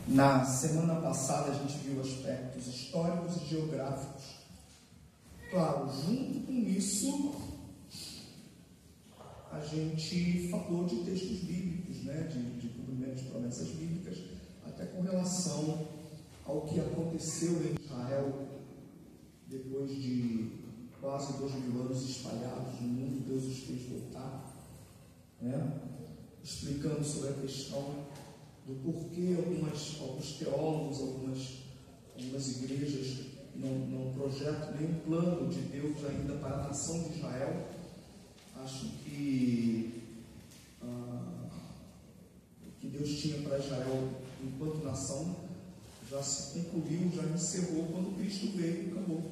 Na semana passada a gente viu aspectos históricos e geográficos. Claro, junto com isso, a gente falou de textos bíblicos, né? de cumprimento de promessas bíblicas, até com relação ao que aconteceu em Israel depois de quase 2000 anos espalhados no mundo. Deus os fez voltar, né? Explicando sobre a questão do porquê alguns teólogos, algumas igrejas não projetam nenhum plano de Deus ainda para a nação de Israel. Acho que o que Deus tinha para Israel enquanto nação já se concluiu, já encerrou quando Cristo veio e acabou,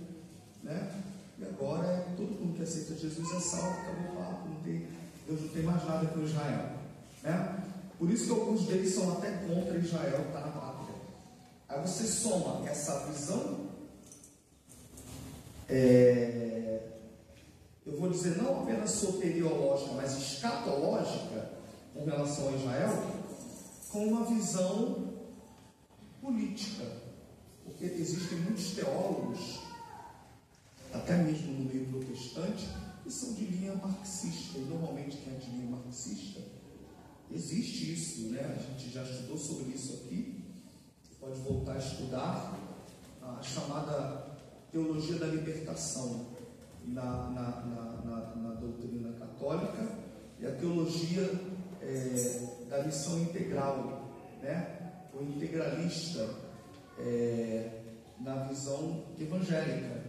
né? E agora todo mundo que aceita Jesus é salvo, acabou o papo, Deus não tem mais nada com Israel, né? Por isso que alguns deles são até contra Israel estar na pátria. Aí você soma essa visão, eu vou dizer não apenas soteriológica, mas escatológica com relação a Israel, com uma visão política, porque existem muitos teólogos, até mesmo no meio protestante, que são de linha marxista. E normalmente quem é de linha marxista, existe isso, né? A gente já estudou sobre isso aqui. Você pode voltar a estudar a chamada teologia da libertação na doutrina católica, e a teologia da missão integral, né? O integralista na visão evangélica.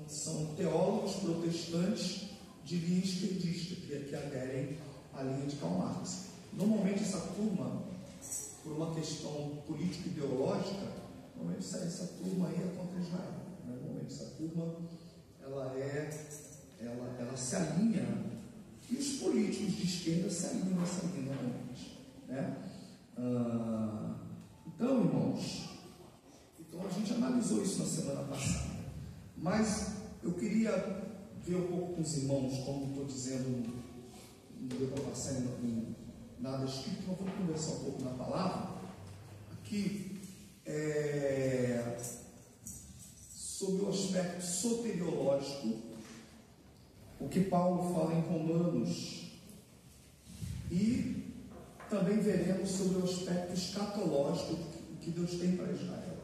São teólogos protestantes de linha esquerdista que aderem à linha de Karl Marx. Normalmente essa turma, por uma questão político-ideológica, normalmente essa turma aí é contra Israel. Normalmente essa turma ela se alinha, e os políticos de esquerda se alinham nessa linha normalmente, né? Então, irmãos, a gente analisou isso na semana passada, mas eu queria ver um pouco com os irmãos, como estou dizendo, não deu para passar em nada escrito, mas vamos conversar um pouco na palavra aqui, sobre o aspecto soteriológico, o que Paulo fala em Romanos, e também veremos sobre o aspecto escatológico, o que Deus tem para Israel.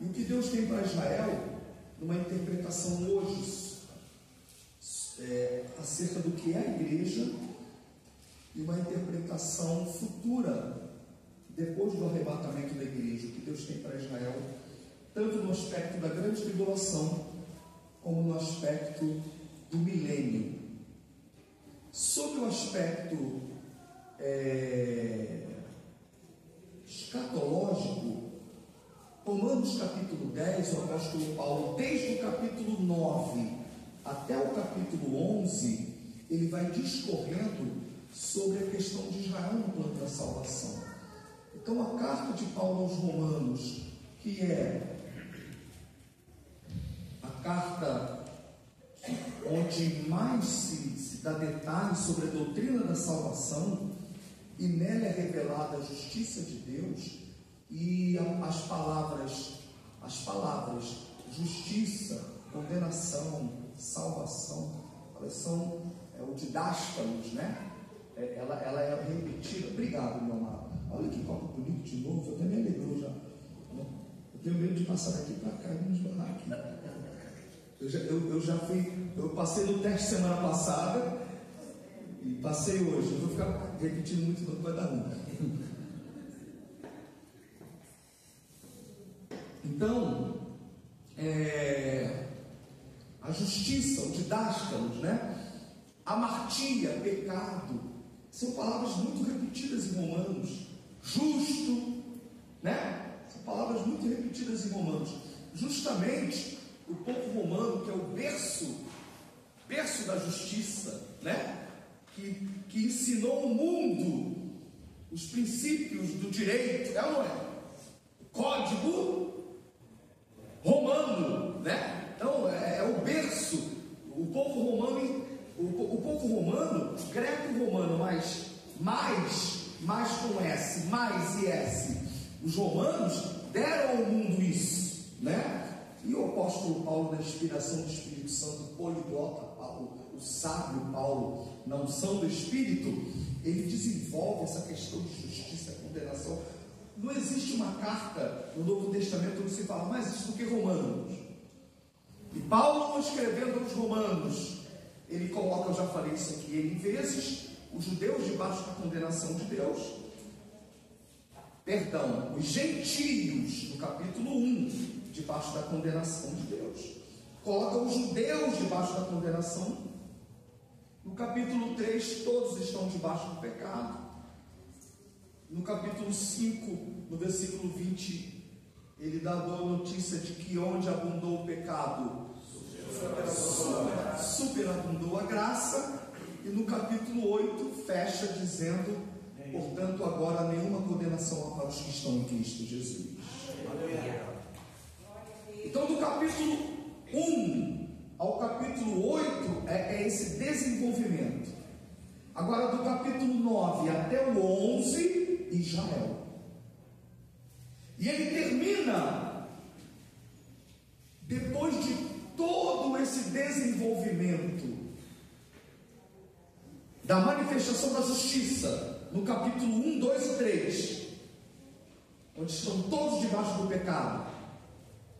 E o que Deus tem para Israel, numa interpretação hoje acerca do que é a igreja, e uma interpretação futura, depois do arrebatamento da igreja, o que Deus tem para Israel, tanto no aspecto da grande tribulação, como no aspecto do milênio. Sobre o aspecto escatológico, Romanos capítulo 10, o apóstolo Paulo, desde o capítulo 9 até o capítulo 11, ele vai discorrendo sobre a questão de Israel no plano da salvação. Então a carta de Paulo aos Romanos, que é a carta onde mais se dá detalhes sobre a doutrina da salvação, e nela é revelada a justiça de Deus, e as palavras justiça, condenação, salvação, elas são o didáskalos, né? Ela é repetida. Obrigado, meu amado. Olha que copo bonito de novo, eu até me alegrou já. Eu tenho medo de passar daqui para cá e me esbarrar aqui. Eu passei no teste semana passada e passei hoje. Eu vou ficar repetindo muito, não vai dar nunca. Então, a justiça, o didáskalos, né? Amartia, pecado, são palavras muito repetidas em Romanos. Justo, né? São palavras muito repetidas em Romanos. Justamente o povo romano, que é o berço da justiça, né? Que ensinou o mundo os princípios do direito, ou não é? O código romano, né? Então é o berço. O povo romano, greco-romano, mas mais mais com S, mais e S. Os romanos deram ao mundo isso, né? E o apóstolo Paulo, na inspiração do Espírito Santo, o poliglota Paulo, o sábio Paulo, na unção do Espírito, ele desenvolve essa questão de justiça e condenação. Não existe uma carta no Novo Testamento onde se fala mais isso do que Romanos. E Paulo, escrevendo aos Romanos, ele coloca, eu já falei isso aqui N vezes, os judeus debaixo da condenação de Deus, os gentios, no capítulo 1, debaixo da condenação de Deus, coloca os judeus debaixo da condenação. No capítulo 3, todos estão debaixo do pecado. No capítulo 5, no versículo 20, ele dá a boa notícia de que onde abundou o pecado, superabundou a graça. E no capítulo 8, fecha dizendo: portanto, agora nenhuma condenação há para os que estão em Cristo Jesus. Então, do capítulo 1 ao capítulo 8 é esse desenvolvimento. Agora, do capítulo 9 até o 11, Israel. E ele termina, depois de todo esse desenvolvimento da manifestação da justiça, no capítulo 1, 2 e 3, onde estão todos debaixo do pecado.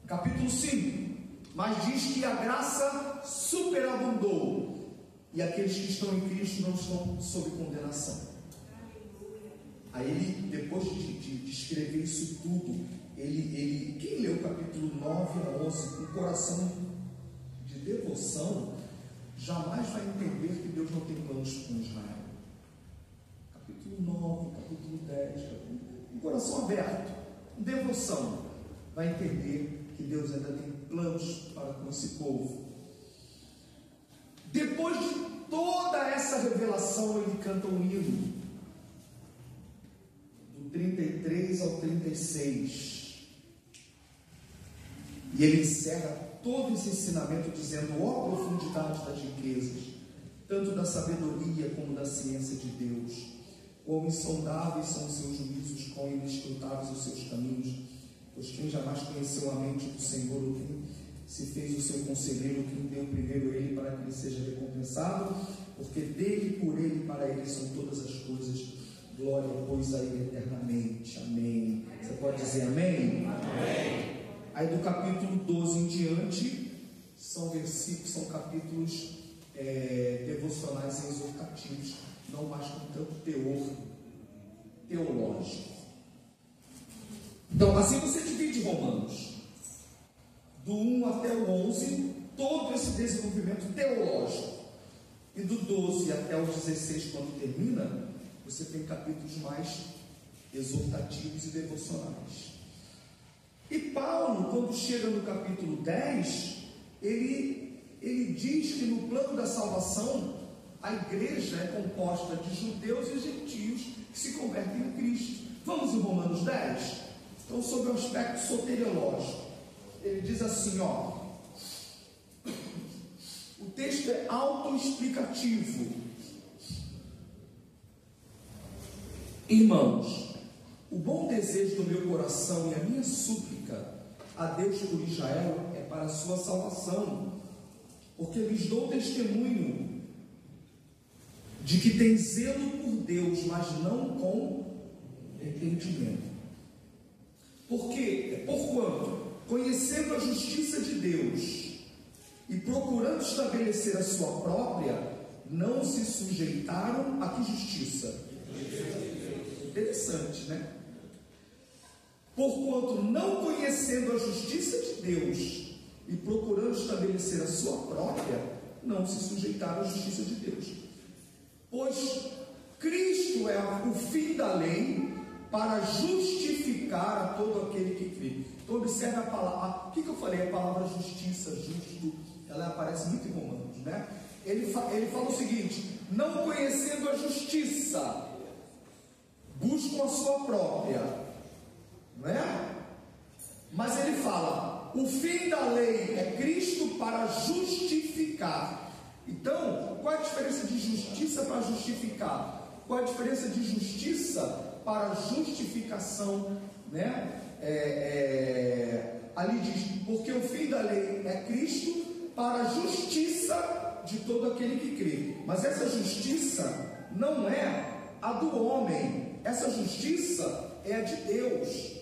Capítulo 5, mas diz que a graça superabundou, e aqueles que estão em Cristo não estão sob condenação. Aí ele, depois de escrever isso tudo, quem leu o capítulo 9 a 11 com coração de devoção, jamais vai entender que Deus não tem planos com Israel. Capítulo 9, capítulo 10, com coração aberto, com devoção, vai entender que Deus ainda tem planos para com esse povo. Depois de toda essa revelação, ele canta um hino, do 33 ao 36, e ele encerra todo esse ensinamento dizendo: ó profundidade das riquezas, tanto da sabedoria como da ciência de Deus, quão insondáveis são os seus juízos, quão inescrutáveis os seus caminhos. Pois quem jamais conheceu a mente do Senhor, ou quem se fez o seu conselheiro, quem deu primeiro ele para que ele seja recompensado, porque dele, por ele, para ele são todas as coisas. Glória, pois, a ele eternamente. Amém. Você pode dizer amém? Amém. Aí do capítulo 12 em diante, são versículos, são capítulos devocionais e exortativos, não mais com tanto teor teológico. Então, assim você divide Romanos, do 1 até o 11, todo esse desenvolvimento teológico, e do 12 até o 16, quando termina, você tem capítulos mais exortativos e devocionais. E Paulo, quando chega no capítulo 10, ele diz que no plano da salvação, a igreja é composta de judeus e gentios que se convertem em Cristo. Vamos em Romanos 10? Então, sobre o aspecto soteriológico, ele diz assim, o texto é autoexplicativo. Irmãos, o bom desejo do meu coração e a minha súplica a Deus por Israel é para a sua salvação, porque lhes dou testemunho de que tem zelo por Deus, mas não com entendimento. Porquanto, conhecendo a justiça de Deus e procurando estabelecer a sua própria, não se sujeitaram a que justiça? Interessante, né? Porquanto, não conhecendo a justiça de Deus e procurando estabelecer a sua própria, não se sujeitaram à justiça de Deus. Pois Cristo é o fim da lei para justificar a todo aquele que crê. Então observe a palavra, o que eu falei? A palavra justiça, justo, ela aparece muito em Romanos, né? Ele fala o seguinte: não conhecendo a justiça, buscam a sua própria, não é? Mas ele fala, o fim da lei é Cristo para justificar. Então, qual é a diferença de justiça para justificar? Qual é a diferença de justiça para justificação, né? Ali diz, porque o fim da lei é Cristo para a justiça de todo aquele que crê. Mas essa justiça não é a do homem, essa justiça é a de Deus.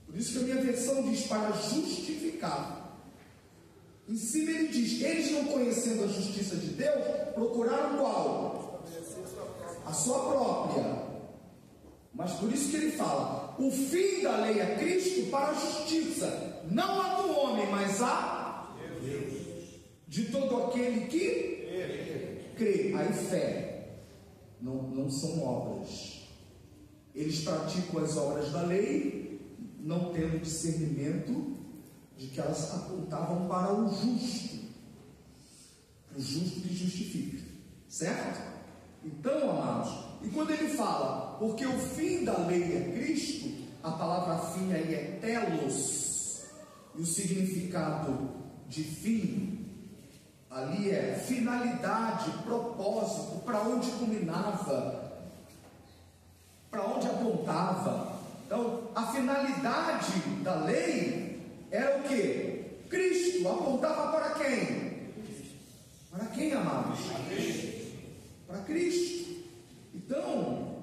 Por isso que a minha versão diz para justificar. Em cima ele diz, eles não conhecendo a justiça de Deus, procuraram qual? A sua própria. Mas por isso que ele fala, o fim da lei é Cristo para a justiça, não a do homem, mas a Deus, de todo aquele que crê. Aí fé, não são obras. Eles praticam as obras da lei, não tendo discernimento de que elas apontavam para o justo que justifica, certo? Então, amados, e quando ele fala, porque o fim da lei é Cristo, a palavra fim aí é telos, e o significado de fim ali é finalidade, propósito, para onde culminava, para onde apontava. Então, a finalidade da lei era o que? Cristo. Apontava para quem? Para quem, amados? Para Cristo. Então,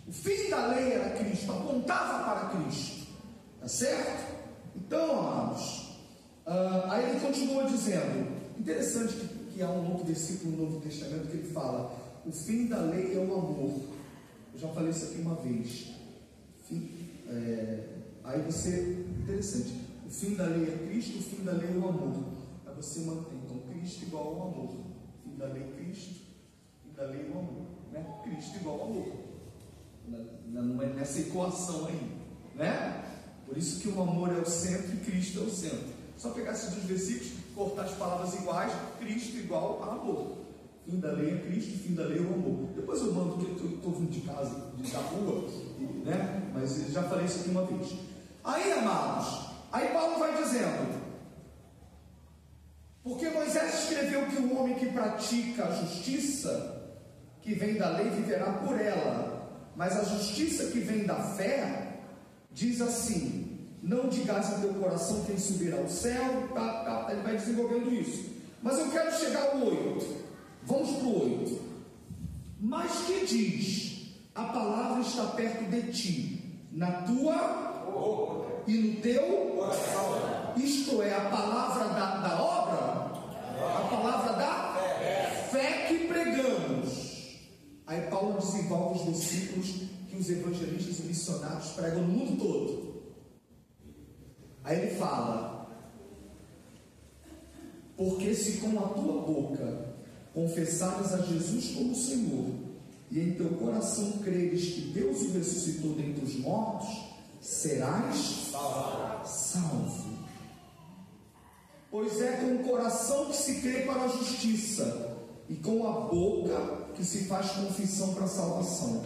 o fim da lei era Cristo, apontava para Cristo, tá certo? Então, amados, aí ele continua dizendo, interessante que há um outro versículo no Novo Testamento que ele fala, o fim da lei é o amor. Eu já falei isso aqui uma vez. Aí você, interessante, o fim da lei é Cristo, o fim da lei é o amor. Aí você mantém, então Cristo igual ao amor. Fim da lei é Cristo, fim da lei é o amor, né? Cristo igual ao amor. Não é nessa equação aí, né? Por isso que o amor é o centro e Cristo é o centro. Só pegar esses dois versículos, cortar as palavras iguais, Cristo igual a amor. Fim da lei é Cristo, fim da lei é o amor. Depois eu mando, porque eu estou vindo de casa, da rua, né? Mas já falei isso aqui uma vez. Aí, amados, aí Paulo vai dizendo, porque Moisés escreveu que o homem que pratica a justiça, que vem da lei, viverá por ela, mas a justiça que vem da fé, diz assim, não digas em teu coração quem subirá ao céu, ele vai desenvolvendo isso, mas eu quero chegar ao 8, vamos para o 8, mas que diz, a palavra está perto de ti, na tua e no teu coração, isto é, a palavra da obra, a palavra da fé que pregamos. Aí Paulo desenvolve os versículos que os evangelistas e missionários pregam no mundo todo. Aí ele fala, porque se com a tua boca confessares a Jesus como Senhor, e em teu coração creres que Deus o ressuscitou dentre os mortos, serás salvo. Pois é com o coração que se crê para a justiça, e com a boca que se faz confissão para a salvação.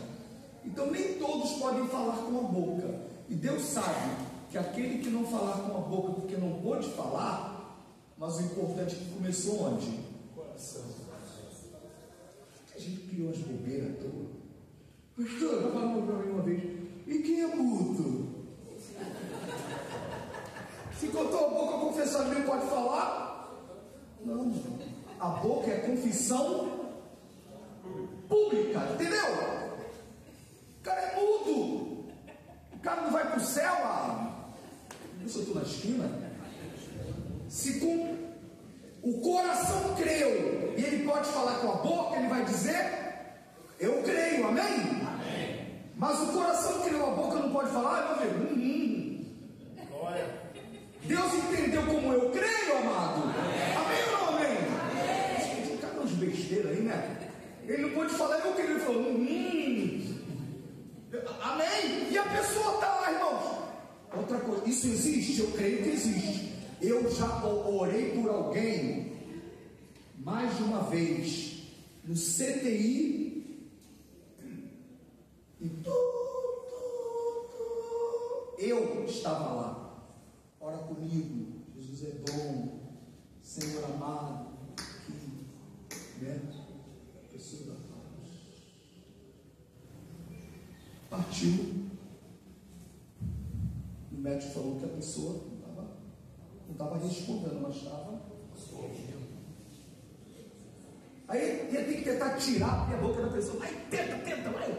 Então nem todos podem falar com a boca, e Deus sabe que aquele que não falar com a boca porque não pôde falar, mas o importante é que começou onde? Coração. A gente criou as bobeiras à toa. Pastor, falou para mim uma vez, e quem é mudo? Se contou a boca, confessar nem pode falar? Não, a boca é confissão pública, entendeu? O cara é mudo, o cara não vai para o céu, eu só estou na esquina. Se com o coração creu, e ele pode falar com a boca, ele vai dizer, eu creio, amém? Amém. Mas o coração creu, a boca não pode falar, meu filho, glória. Deus entendeu como eu creio, amado. Amém ou não amém? Amém. Cara, uns besteiras aí, né? Ele não pode falar, eu creio, ele falou, amém. E a pessoa está lá, irmãos. Outra coisa, isso existe? Eu creio que existe. Eu já orei por alguém mais de uma vez no CTI e eu estava lá. Ora comigo, Jesus é bom, Senhor amado, que, né? Pessoa da paz. médico falou que a pessoa não estava respondendo, mas estava. Aí ele tem que tentar tirar a boca da pessoa. Vai, tenta, vai.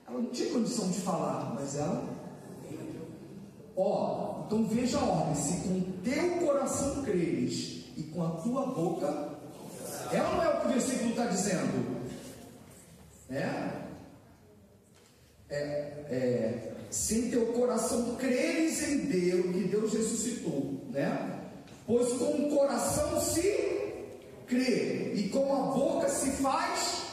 Ela não tinha condição de falar, mas ela. Então veja a ordem: se com teu coração creres e com a tua boca. É ou não é o que o versículo está dizendo? Se em teu coração creres em Deus, que Deus ressuscitou, né? Pois com o coração se crê e com a boca se faz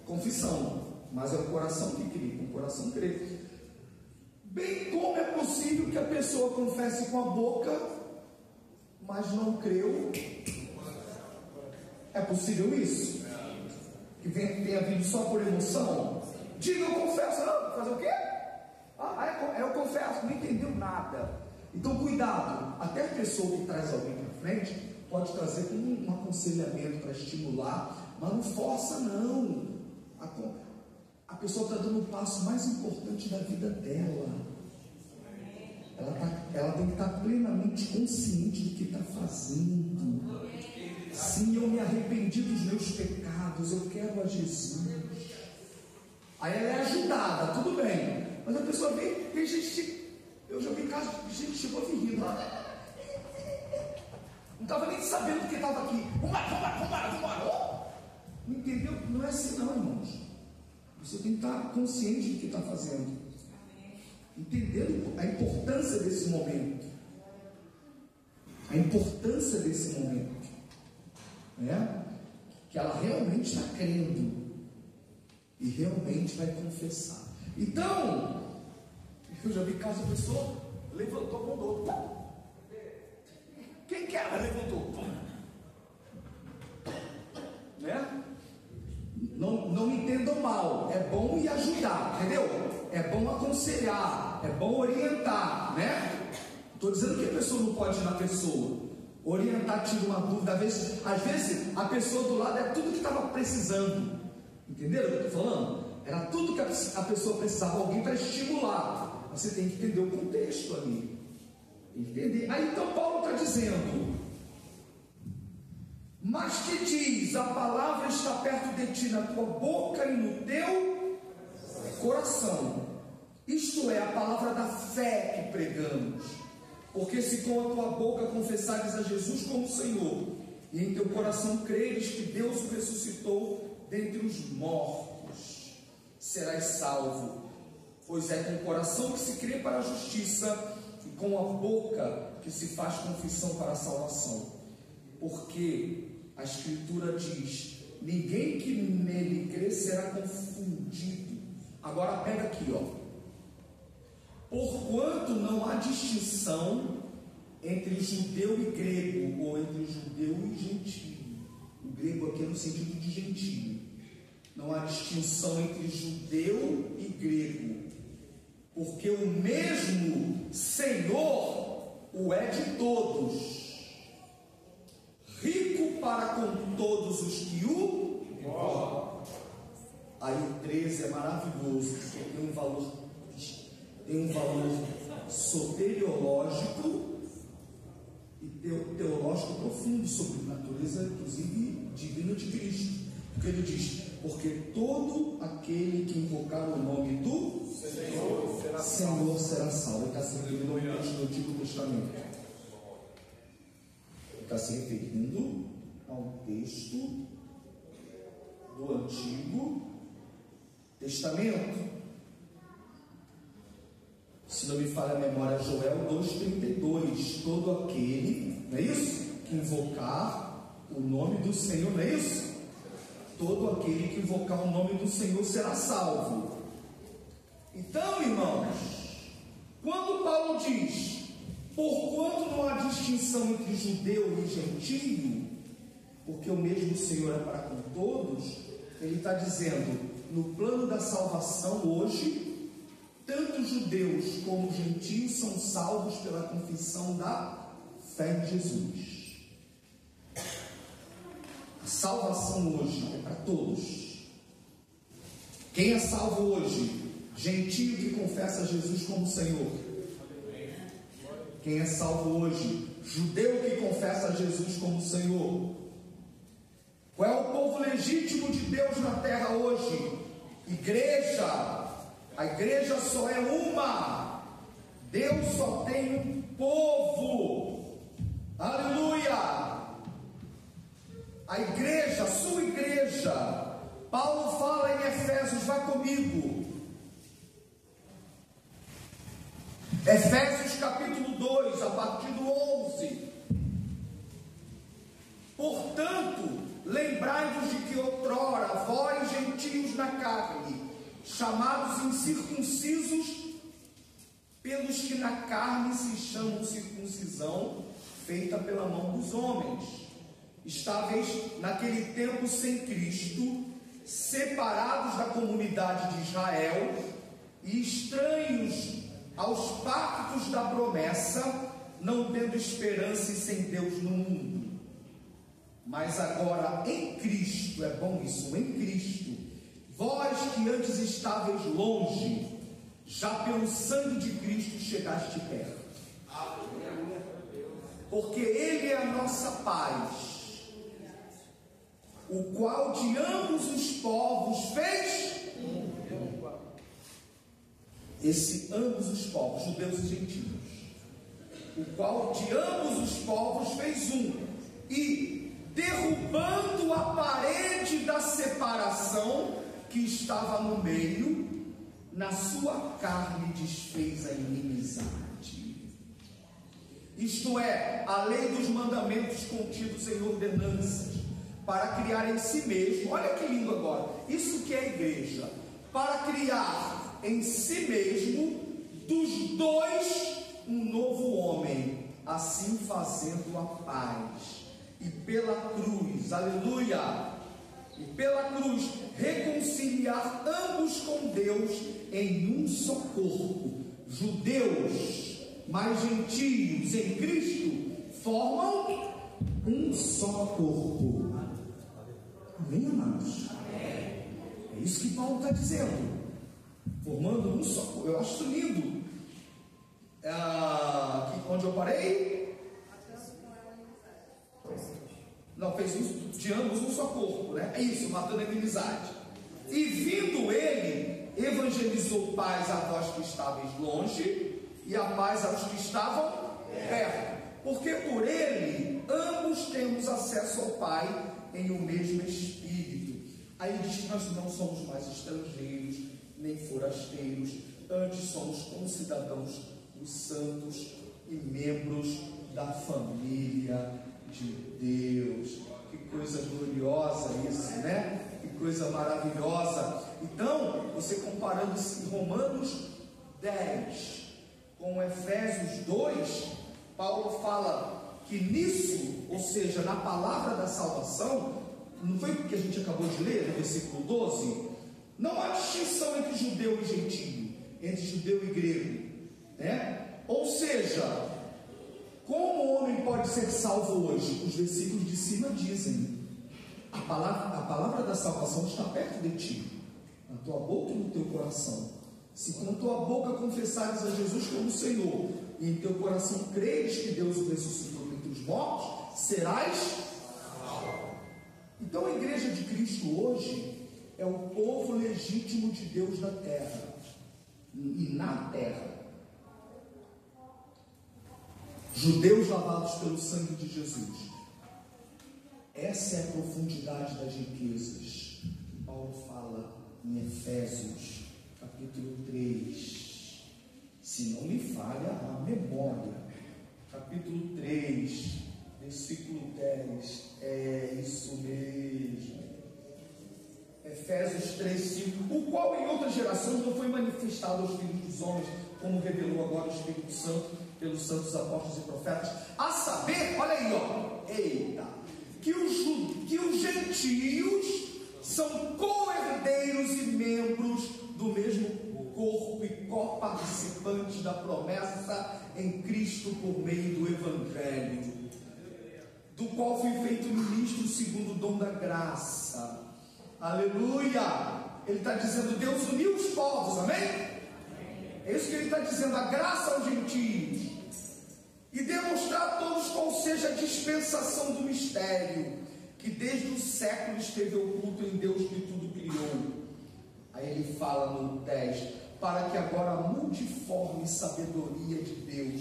confissão, mas é o coração que crê, com o coração crê. Bem como é possível que a pessoa confesse com a boca, mas não creu? É possível isso? Que tenha vindo só por emoção? Diga, eu confesso. Não, fazer o quê? Eu confesso, não entendeu nada. Então cuidado, até a pessoa que traz alguém para frente pode trazer como um aconselhamento para estimular, mas não força não. A pessoa está dando o passo mais importante da vida dela. Ela tem que estar plenamente consciente do que está fazendo. Sim, eu me arrependi dos meus pecados, eu quero a Jesus. Aí ela é ajudada, tudo bem. Mas a pessoa vem, tem gente, eu já vi casos de gente que chegou a vir rindo. Não estava nem sabendo que estava aqui. Vambora. Não entendeu? Não é assim não, irmãos. Você tem que estar consciente do que está fazendo. Entendendo a importância desse momento. A importância desse momento. Que ela realmente está crendo e realmente vai confessar. Então, eu já vi caso, a pessoa levantou a mão do outro. Quem que ela levantou? Não me entendam mal, é bom ir ajudar, entendeu? É bom aconselhar, é bom orientar, Estou dizendo que a pessoa não pode ir na pessoa orientar, tira uma dúvida. Às vezes a pessoa do lado é tudo que estava precisando. Entenderam o que eu estou falando? Era tudo que a pessoa precisava, alguém para estimular. Você tem que entender o contexto ali. Entender? Aí então Paulo está dizendo: mas que diz, a palavra está perto de ti, na tua boca e no teu coração. Isto é a palavra da fé que pregamos. Porque se com a tua boca confessares a Jesus como Senhor, e em teu coração creres que Deus o ressuscitou dentre os mortos, serás salvo. Pois é com o coração que se crê para a justiça, e com a boca que se faz confissão para a salvação. Porque a Escritura diz: ninguém que nele crê será confundido. Agora pega aqui, Porquanto não há distinção entre judeu e grego, ou entre judeu e gentio. O grego aqui é no sentido de gentio. Não há distinção entre judeu e grego, porque o mesmo Senhor o é de todos, rico para com todos os que o invocam. Aí o 13 é maravilhoso, porque tem um valor soteriológico e teológico profundo sobre a natureza, inclusive divina de Cristo. Porque ele diz: porque todo aquele que invocar o nome do Senhor será salvo. Ele está se referindo ao texto do Antigo Testamento. Ele está se referindo ao texto do Antigo Testamento. Se não me falha a memória, Joel 2,32. Todo aquele, não é isso? Que invocar o nome do Senhor, não é isso? Todo aquele que invocar o nome do Senhor será salvo. Então, irmãos, quando Paulo diz: porquanto não há distinção entre judeu e gentio, porque o mesmo Senhor é para com todos, ele está dizendo: no plano da salvação hoje, tanto judeus como gentios são salvos pela confissão da fé em Jesus. A salvação hoje é para todos. Quem é salvo hoje? Gentio que confessa Jesus como Senhor. Quem é salvo hoje? Judeu que confessa Jesus como Senhor. Qual é o povo legítimo de Deus na terra hoje? Igreja. A igreja só é uma. Deus só tem um povo. Aleluia. A igreja, a sua igreja. Paulo fala em Efésios, vai comigo. Efésios capítulo 2, a partir do 11. Portanto, lembrai-vos de que outrora, vós gentios na carne, chamados incircuncisos, pelos que na carne se chamam circuncisão, feita pela mão dos homens, estáveis naquele tempo sem Cristo, separados da comunidade de Israel e estranhos aos pactos da promessa, não tendo esperança e sem Deus no mundo. Mas agora em Cristo, é bom isso, em Cristo, vós que antes estáveis longe, já pelo sangue de Cristo chegaste perto. Porque Ele é a nossa paz, o qual de ambos os povos fez. Esse ambos os povos, judeus e gentios, o qual de ambos os povos fez um, e derrubando a parede da separação que estava no meio, na sua carne desfez a inimizade. Isto é, a lei dos mandamentos contidos em ordenanças, para criar em si mesmo, olha que lindo agora, isso que é a igreja, para criar em si mesmo, dos dois, um novo homem, assim fazendo a paz, e pela cruz, aleluia, e pela cruz, reconciliar ambos com Deus em um só corpo, judeus, mais gentios em Cristo, formam um só corpo. Amém, amados? É isso que Paulo está dizendo. Formando um só corpo. Eu acho isso lindo. Onde eu parei? Não, fez isso de ambos um só corpo, né? É isso, matando a inimizade. E vindo ele, evangelizou paz a vós que estáveis longe, e a paz aos que estavam perto. Porque por ele, ambos temos acesso ao Pai em o mesmo Espírito. Aí diz que nós não somos mais estrangeiros, nem forasteiros, antes somos concidadãos dos santos e membros da família de Deus. Que coisa gloriosa isso, né? Que coisa maravilhosa. Então, você comparando Romanos 10 com Efésios 2, Paulo fala que nisso, ou seja, na palavra da salvação, não foi o que a gente acabou de ler no versículo 12? Não há distinção entre judeu e gentio, entre judeu e grego, né? Ou seja, como o homem pode ser salvo hoje? Os versículos de cima dizem: a palavra da salvação está perto de ti, na tua boca e no teu coração. Se com a tua boca confessares a Jesus como Senhor, e em teu coração creres que Deus o ressuscitou dentre os mortos, serás salvo. Então a igreja de Cristo hoje é o povo legítimo de Deus na terra, e na terra, judeus lavados pelo sangue de Jesus. Essa é a profundidade das riquezas que Paulo fala em Efésios capítulo 3, se não me falha a memória, capítulo 3, versículo 10, é isso mesmo. Efésios 3, 5, o qual em outras gerações não foi manifestado aos filhos dos homens, como revelou agora o Espírito Santo pelos santos apóstolos e profetas, a saber, olha aí, ó, eita, que os gentios são co-herdeiros e membros do mesmo corpo e co-participantes da promessa em Cristo por meio do Evangelho, do qual fui feito ministro segundo o dom da graça. Aleluia! Ele está dizendo: Deus uniu os povos, amém? É isso que ele está dizendo, a graça aos gentios. E demonstrar a todos qual seja a dispensação do mistério, que desde o século esteve oculto em Deus que tudo criou. Aí ele fala no 10, para que agora a multiforme sabedoria de Deus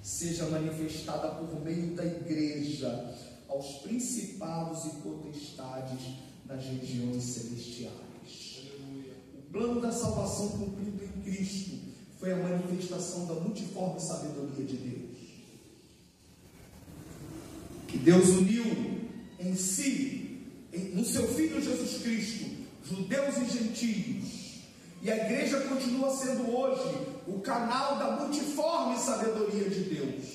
seja manifestada por meio da igreja aos principados e potestades nas regiões celestiais. O plano da salvação cumprido em Cristo foi a manifestação da multiforme sabedoria de Deus, que Deus uniu em si, no seu Filho Jesus Cristo, judeus e gentios. E a igreja continua sendo hoje o canal da multiforme sabedoria de Deus.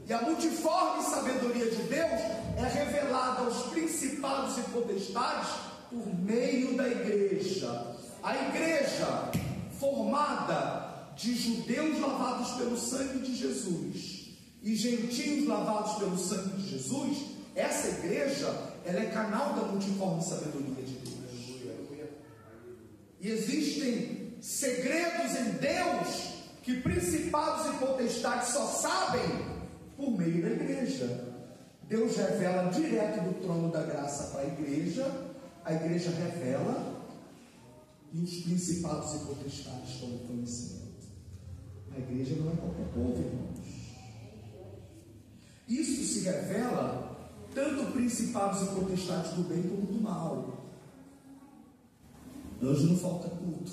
E a multiforme sabedoria de Deus é revelada aos principados e potestades por meio da igreja. A igreja formada de judeus lavados pelo sangue de Jesus e gentios lavados pelo sangue de Jesus, essa igreja, ela é canal da multiforme sabedoria de Deus. E existem segredos em Deus que principados e potestades só sabem por meio da igreja. Deus revela direto do trono da graça para a igreja revela, e os principados e potestades estão conhecendo. A igreja não é qualquer povo, irmãos. Isso se revela tanto principados e potestades do bem como do mal. Hoje não falta culto.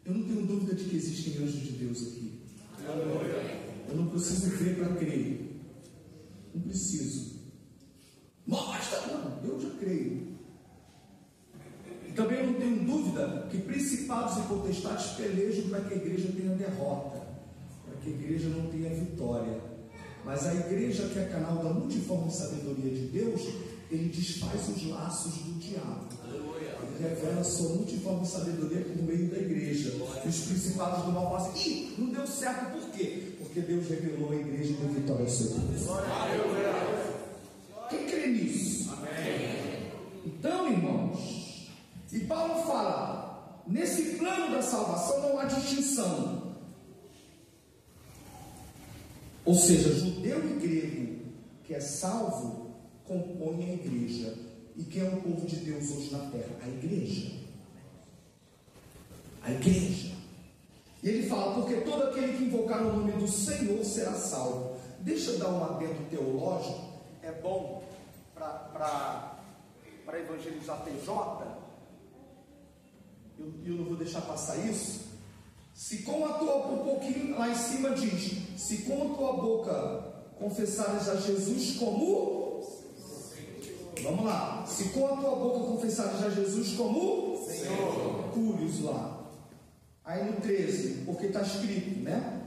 Eu não tenho dúvida de que existem anjos de Deus aqui. Eu não preciso ver para crer. Não preciso. Mostra! Não, eu já creio. E também eu não tenho dúvida que principados e potestades pelejam para que a igreja tenha derrota, para que a igreja não tenha vitória. Mas a igreja, que é canal da multiforme sabedoria de Deus, ele desfaz os laços do diabo. Ele revela a sua multiforme sabedoria por meio da igreja. Os principados do mal falam assim: não deu certo, por quê? Porque Deus revelou a igreja e deu vitória ao seu povo. Quem crê nisso? Amém. Então, irmãos, e Paulo fala, nesse plano da salvação não há distinção. Ou seja, judeu e grego que é salvo compõem a igreja. E quem é o povo de Deus hoje na terra? A igreja. A igreja. E ele fala, porque todo aquele que invocar o nome do Senhor será salvo. Deixa eu dar um adendo teológico. É bom para evangelizar PJ. Eu não vou deixar passar isso. Se com a tua, um pouquinho lá em cima diz, se com a tua boca confessares a Jesus como... Vamos lá. Se com a tua boca confessares a Jesus como Senhor. Cúrios lá. Aí no 13, porque está escrito, né?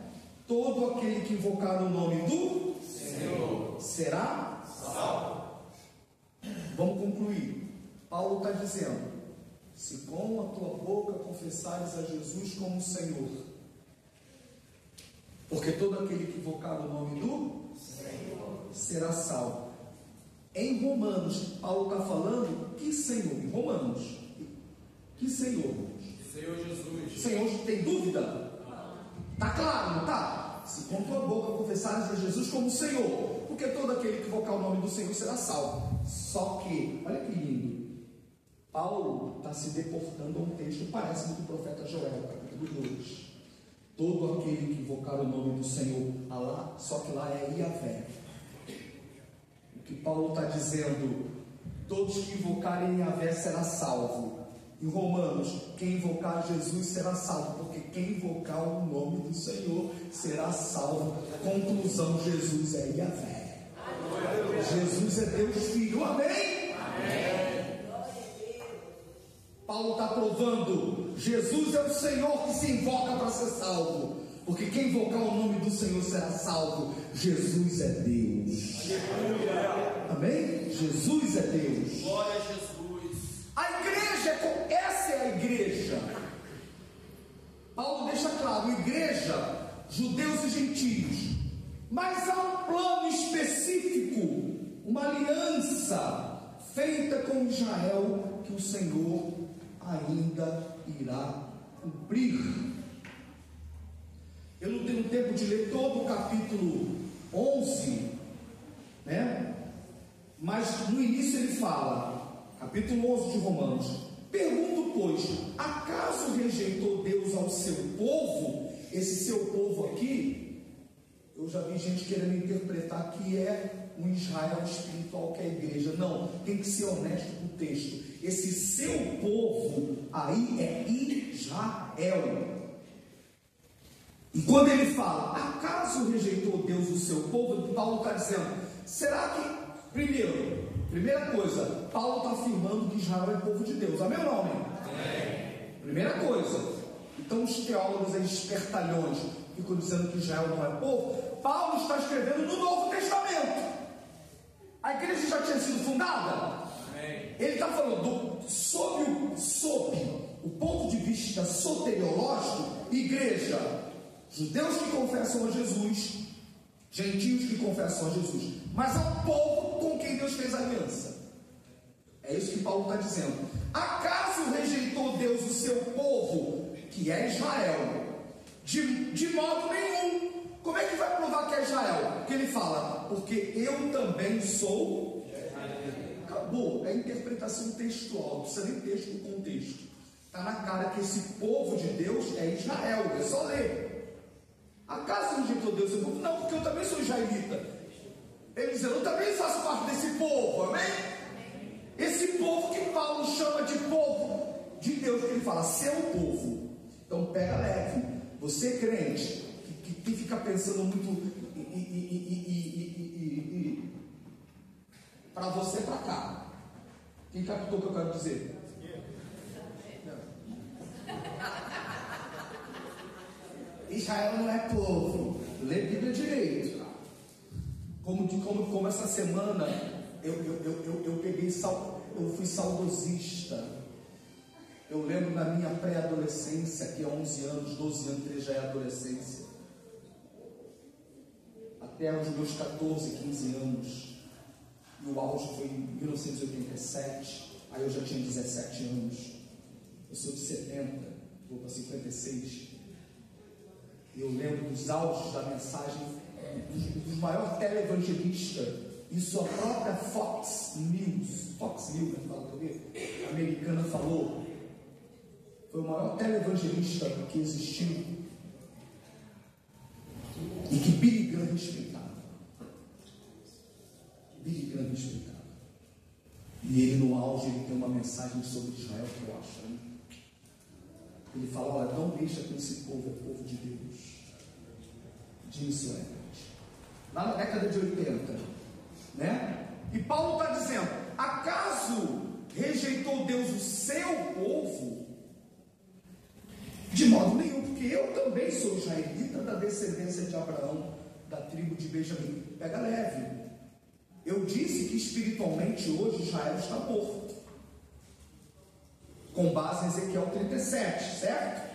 Todo aquele que invocar o nome do Senhor será salvo. Vamos concluir. Paulo está dizendo, se com a tua boca confessares a Jesus como Senhor, porque todo aquele que invocar o nome do Senhor será salvo. Em Romanos, Paulo está falando que Senhor? Em Romanos, que Senhor? Senhor Jesus. Senhor, tem dúvida? Está claro, não está? Se com tua boca confessares a Jesus como Senhor, porque todo aquele que invocar o nome do Senhor será salvo. Só que, olha que lindo, Paulo está se deportando a um texto, parece do profeta Joel, capítulo 2. Todo aquele que invocar o nome do Senhor, Allah, só que lá é Yahvé. O que Paulo está dizendo, todos que invocarem Yahvé será salvo. Em Romanos, quem invocar Jesus será salvo, porque quem invocar o nome do Senhor será salvo. Conclusão, Jesus é Yahvé. Jesus é Deus Filho, amém? Amém. Paulo está provando, Jesus é o Senhor que se invoca para ser salvo, porque quem invocar o nome do Senhor será salvo. Jesus é Deus. Amém? Jesus é Deus. Glória a Jesus. A igreja, essa é a igreja. Paulo deixa claro, igreja, judeus e gentios. Mas há um plano específico, uma aliança feita com Israel, que o Senhor ainda irá cumprir. Eu não tenho tempo de ler todo o capítulo 11, né? Mas no início ele fala, capítulo 11 de Romanos: pergunto, pois, acaso rejeitou Deus ao seu povo? Esse seu povo aqui, eu já vi gente querendo interpretar que é um Israel espiritual, que é a igreja. Não, tem que ser honesto com o texto. Esse seu povo aí é Israel. E quando ele fala, acaso rejeitou Deus o seu povo, Paulo está dizendo, será que, primeira coisa, Paulo está afirmando que Israel é povo de Deus. Amém ou não, amém? Primeira coisa. Então os teólogos aí, espertalhões, ficam dizendo que Israel não é povo. Paulo está escrevendo no Novo Testamento. A igreja já tinha sido fundada? Ele está falando sob o ponto de vista soteriológico, igreja, judeus que confessam a Jesus, gentios que confessam a Jesus, mas ao povo com quem Deus fez aliança. É isso que Paulo está dizendo. Acaso rejeitou Deus o seu povo, que é Israel? De modo nenhum. Como é que vai provar que é Israel? Porque ele fala, porque eu também sou. Acabou, é interpretação textual, não precisa nem texto no contexto. Está na cara que esse povo de Deus é Israel, é só ler. Acaso rejeitou Deus o seu povo? Não, porque eu também sou israelita. Ele dizendo, eu também faço parte desse povo, amém? Esse povo que Paulo chama de povo de Deus, que ele fala, seu povo. Então pega leve, você crente, que fica pensando muito para você para cá. Quem captou o que eu quero dizer? Israel não é povo. Lê a Bíblia direito. Como essa semana eu peguei, eu fui saudosista. Eu lembro da minha pré-adolescência, que é 11 anos, 12 anos, 13 já é adolescência. Até os meus 14, 15 anos. E o auge foi em 1987. Aí eu já tinha 17 anos. Eu sou de 70, vou para 56. Eu lembro dos auges da mensagem dos maiores televangelistas. Isso a própria Fox News, americana, falou. Foi o maior televangelista que existiu e que Billy Graham respeitava. E ele no auge, ele tem uma mensagem sobre Israel que eu acho, né? Ele fala, olha, não deixa que esse povo é povo de Deus. Jim Swaggart, lá na década de 80, né? E Paulo está dizendo, acaso rejeitou Deus o seu povo? De modo nenhum, porque eu também sou israelita, da descendência de Abraão, da tribo de Benjamim. Pega leve. Eu disse que espiritualmente hoje Israel está morto, com base em Ezequiel 37, certo?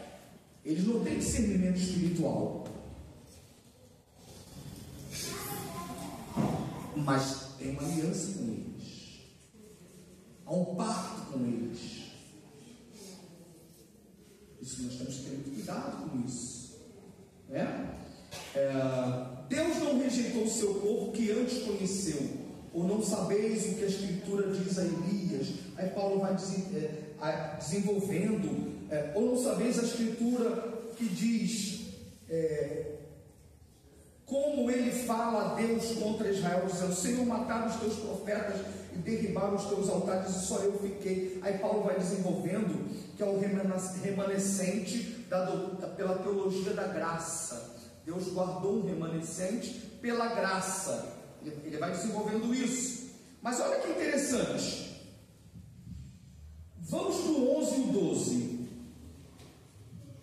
Eles não têm discernimento espiritual, mas tem uma aliança com eles, há um pacto com eles. Isso nós temos que ter muito cuidado com isso, né? Deus não rejeitou o seu povo que antes conheceu. Ou não sabeis o que a Escritura diz a Elias? Aí Paulo vai desenvolvendo. Ou não sabeis a Escritura que diz como ele fala a Deus contra Israel, dizendo, Senhor, mataram os teus profetas e derribaram os teus altares e só eu fiquei. Aí Paulo vai desenvolvendo que é o remanescente pela teologia da graça. Deus guardou um remanescente pela graça. Ele vai desenvolvendo isso. Mas olha que interessante. Vamos para o 11 e o 12.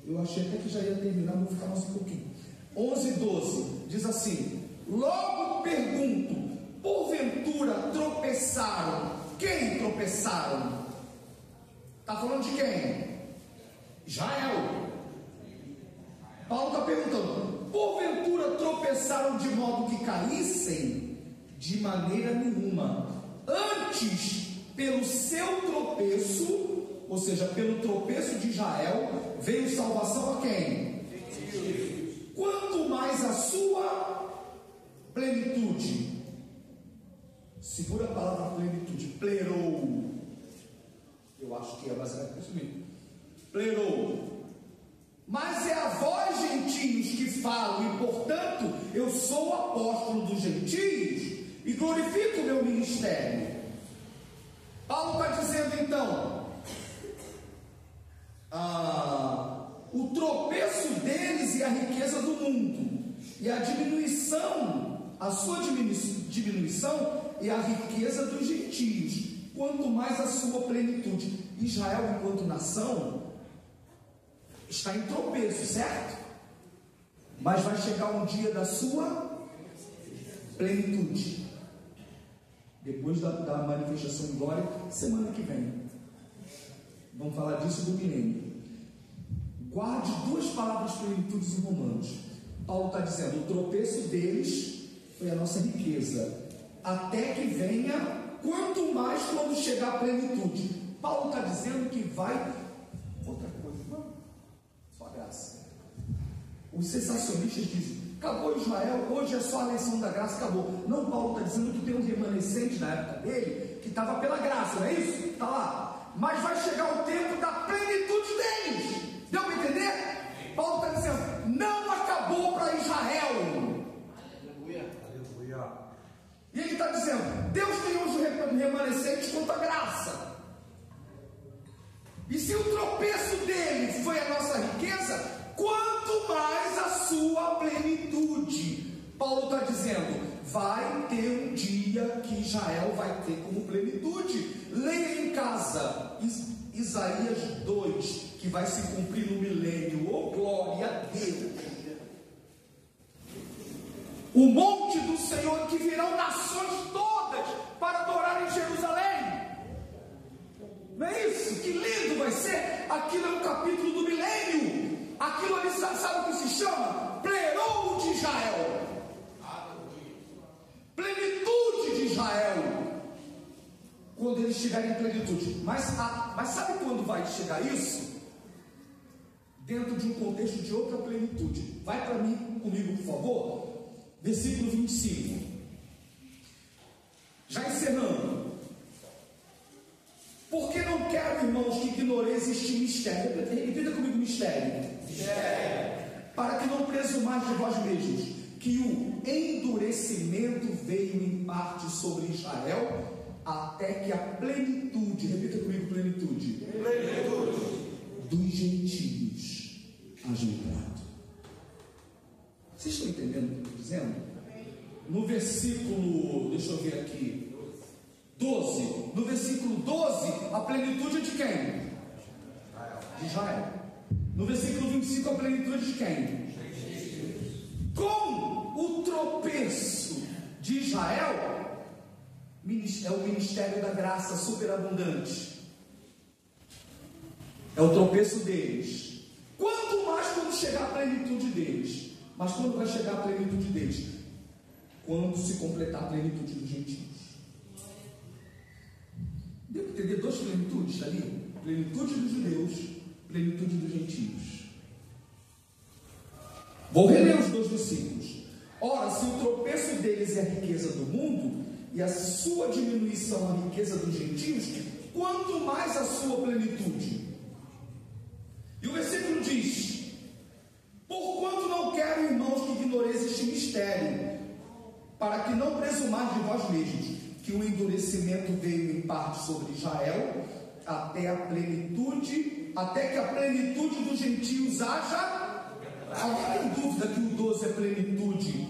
Eu achei até que já ia terminar, vou ficar mais um pouquinho. 11 e 12 diz assim: logo pergunto, porventura tropeçaram? Quem tropeçaram? Está falando de quem? Israel. Paulo está perguntando, porventura tropeçaram de modo que caíssem? De maneira nenhuma. Antes, pelo seu tropeço, ou seja, pelo tropeço de Israel, veio salvação a quem? Quanto mais a sua plenitude. Segura a palavra plenitude. Plerou. Eu acho que é baseado nisso mesmo. Plerou. Mas é a vós, gentios, que falo, e portanto eu sou apóstolo dos gentios e glorifico o meu ministério. Paulo está dizendo então, o tropeço deles e a riqueza do mundo, e a diminuição, a sua diminuição e a riqueza dos gentios, quanto mais a sua plenitude. Israel, enquanto nação, está em tropeço, certo? Mas vai chegar um dia da sua plenitude. Depois da manifestação em glória, semana que vem. Vamos falar disso do milênio. Guarde duas palavras plenitudes em Romanos. Paulo está dizendo, o tropeço deles foi a nossa riqueza, até que venha, quanto mais quando chegar a plenitude. Paulo está dizendo que vai, outra coisa, não, só graça. Os sensacionistas dizem, acabou Israel, hoje é só a eleição da graça, acabou. Não, Paulo está dizendo que tem um remanescente na época dele, que estava pela graça, não é isso? Está lá. Mas vai chegar o tempo da plenitude deles. Deu para entender? Paulo está dizendo, não acabou para Israel. Aleluia. Aleluia. E ele está dizendo, Deus tem uns remanescentes quanto a graça. E se o tropeço dele foi a nossa riqueza, quanto mais a sua plenitude. Paulo está dizendo, vai ter um dia que Israel vai ter como plenitude. Leia em casa Isaías 2, que vai se cumprir no milênio. Oh, glória a Deus! O monte do Senhor, que virão nações todas para adorar em Jerusalém. Não é isso? Que lindo vai ser! Aquilo é um capítulo do milênio. Aquilo ali, sabe o que se chama? Plerou de Israel. Plenitude de Israel. Quando eles estiverem em plenitude. Mas sabe quando vai chegar isso? Dentro de um contexto de outra plenitude. Vai para mim, comigo, por favor. Versículo 25. Já encerrando. Porque não quero, irmãos, que ignoreis este mistério. Repita comigo, mistério. Para que não presumais de vós mesmos que o endurecimento veio em parte sobre Israel, até que a plenitude, repita comigo, plenitude dos gentios haja entrado. Vocês estão entendendo o que eu estou dizendo? No versículo, deixa eu ver aqui, 12, no versículo 12, a plenitude é de quem? De Israel. No versículo 25, a plenitude de quem? Com o tropeço de Israel, é o ministério da graça superabundante. É o tropeço deles. Quanto mais quando chegar a plenitude deles. Mas quando vai chegar a plenitude deles? Quando se completar a plenitude dos gentios. Deu para entender duas plenitudes ali? Plenitude dos judeus, plenitude dos gentios. Vou reler os dois versículos. Ora, se o tropeço deles é a riqueza do mundo, e a sua diminuição a riqueza dos gentios, quanto mais a sua plenitude. E o versículo diz, porquanto não quero, irmãos, que ignoreis este mistério, para que não presumais de vós mesmos, que o endurecimento veio em parte sobre Israel, até que a plenitude dos gentios haja. Alguém tem dúvida que o 12 é plenitude?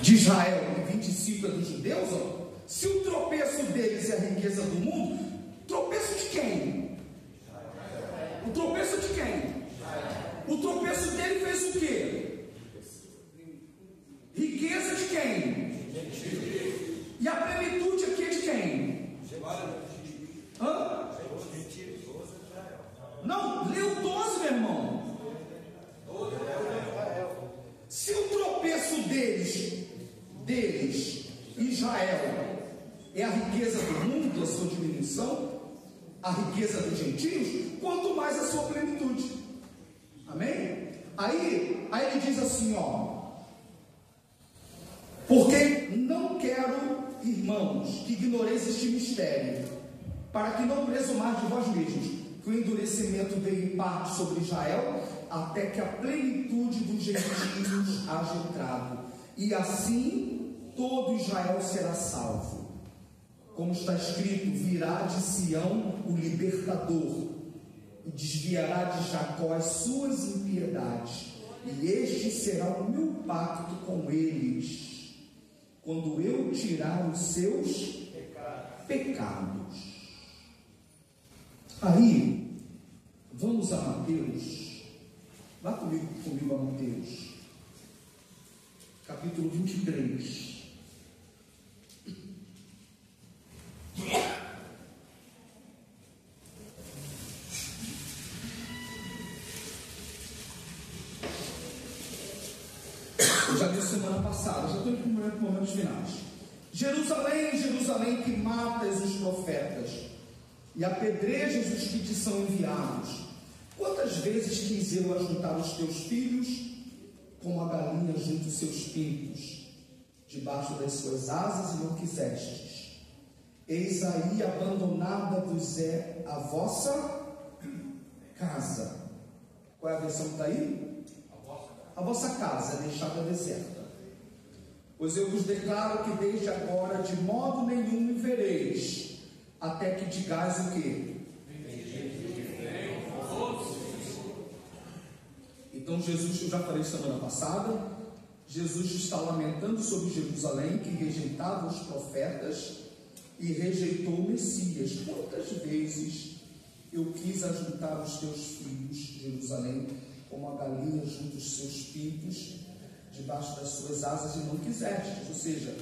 De Israel, e 25 é dos judeus. Ó. Se o tropeço deles é a riqueza do mundo, tropeço de quem? O tropeço de quem? O tropeço dele fez o quê? Riqueza de quem? E a plenitude aqui é de quem? Hã? Não, lê o 12, meu irmão. Se o tropeço deles, Israel, é riqueza do mundo, a sua diminuição, a riqueza dos gentios, quanto mais a sua plenitude. Amém? Aí ele diz assim, porque não quero, irmãos, que ignoreis este mistério, para que não presumais de vós mesmos, que o endurecimento veio em parte sobre Israel, até que a plenitude dos gentios haja entrado, e assim todo Israel será salvo. Como está escrito, virá de Sião o libertador, e desviará de Jacó as suas impiedades, e este será o meu pacto com eles, quando eu tirar os seus pecados. Aí, vamos a Mateus, vá comigo a Mateus, capítulo 23. Eu já disse semana passada, já estou em momentos finais. Jerusalém, Jerusalém, que matas os profetas e apedrejas os que te são enviados. Quantas vezes quis eu ajuntar os teus filhos, como a galinha junta os seus pintos, debaixo das suas asas, e não quisestes. Eis aí abandonada vos é a vossa casa. Qual é a versão que está aí? A vossa casa é deixada deserta. Pois eu vos declaro que desde agora de modo nenhum me vereis, até que digais o quê? Então Jesus, eu já falei semana passada, Jesus está lamentando sobre Jerusalém, que rejeitava os profetas e rejeitou o Messias. Quantas vezes eu quis ajuntar os teus filhos, Jerusalém, como a galinha junta os seus pintos debaixo das suas asas, e não quisestes. Ou seja,